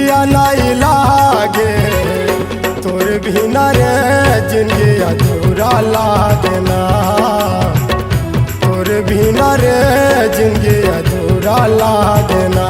जिंदगिया नहीं लागे तोर बिना रे जिंदगी अधूरा लागना तोर बिना रे जिंदगी अधूरा लागना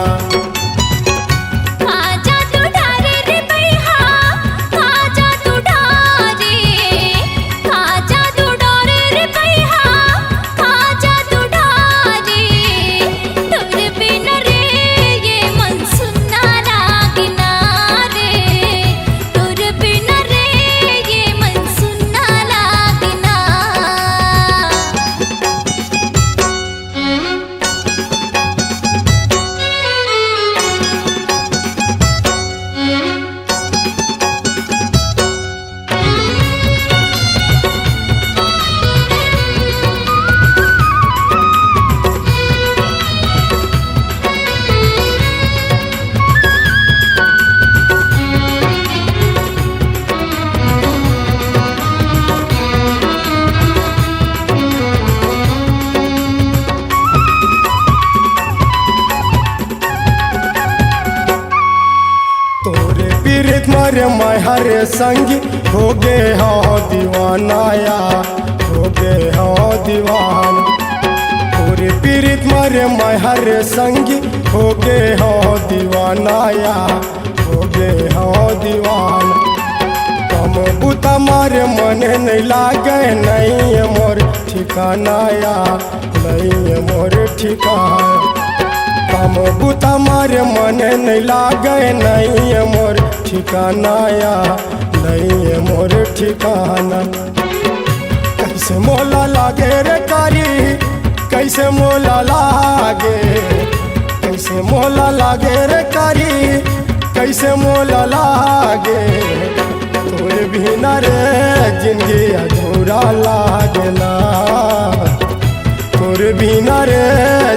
मरे मैं हरे संगी हो गए हो दीवानाया हो गए हो दीवान पूरे पीरित मरे मैं हरे संगी हो गए हो दीवानाया हो गए हो दीवान कम बुता मारे मन नहीं लागे नहीं मोर ठिकानाया नहीं मोर ठिकाना कम बुता मारे मन नहीं लागे नहीं मोर ठिकानाया नहीं मोर ठिकाना कैसे मोला लागे रे कारी कैसे मोला लागे कैसे मोला लागे रे कारी कैसे मोला लागे तोर बिना रे जिंदगी अधूरा लागना तोर बिना रे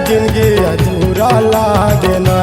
जिंदगी अधूरा लागना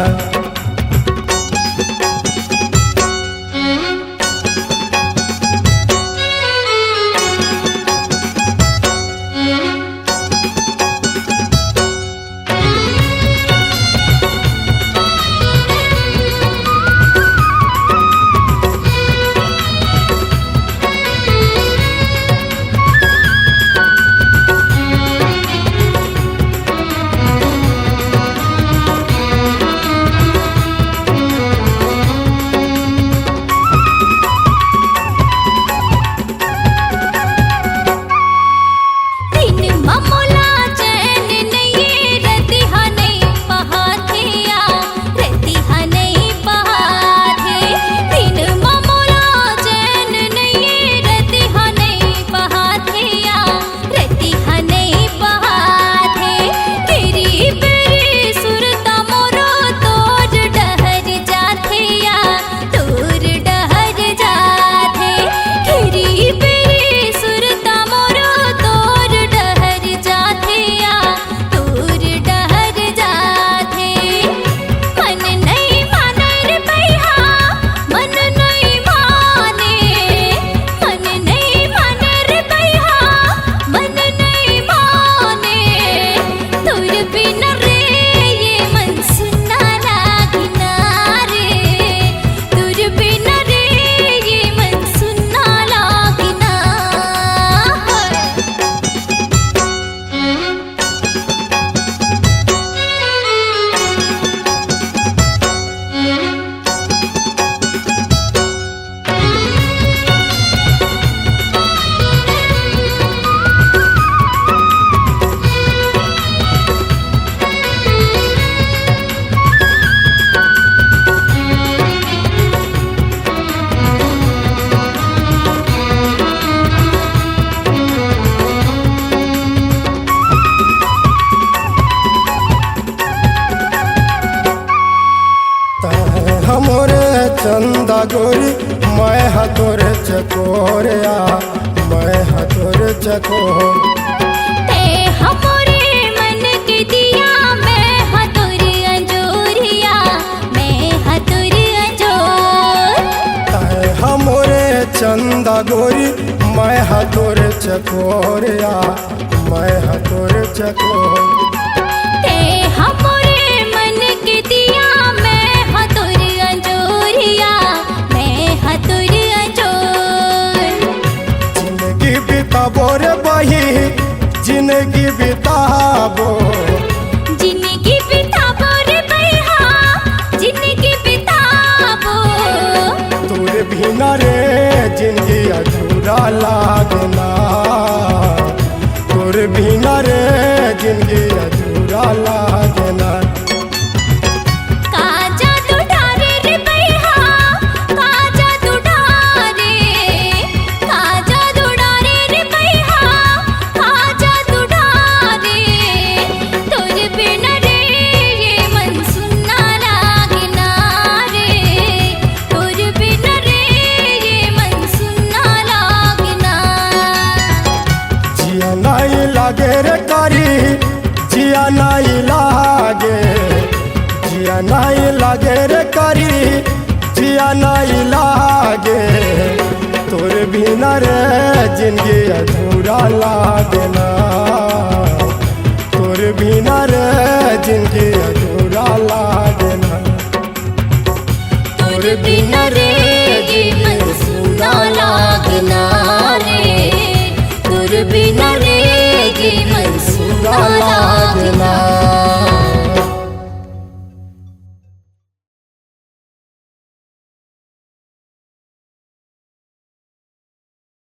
चंदा गोरी मैं हतोर चकोरिया मैं हतोर चकोर ते हमरे मन के दिया मैं हतोर अंजोरिया मैं हतोर अंजोर ते हमरे चंदा गोरी मैं हतोर चकोरिया मैं हतोर चकोर ते हमरे मन के दिया मैं हतोर अंजोरिया बिना रे जिंदगी अधूरा लागना, तोर बिना रे जिंदगी अधूरा लागना। काजा तू ढारे रे बैहा, काजा तू ढारे, काजा तू ढारे रे बैहा, काजा तू ढारे। तोर बिना रे ये मन सुनना लागना रे, तोर बिना रे ये मन सुनना लागना। जिया नहीं लागे रे कारी, जिया नहीं लागे, जिया नहीं लागे रे कारी, जिया नहीं लागे, तोर बिना रे जिंदगी अधूरा लागना, तोर बिना रे जिंदगी अधूरा लागना, तोर बिना रे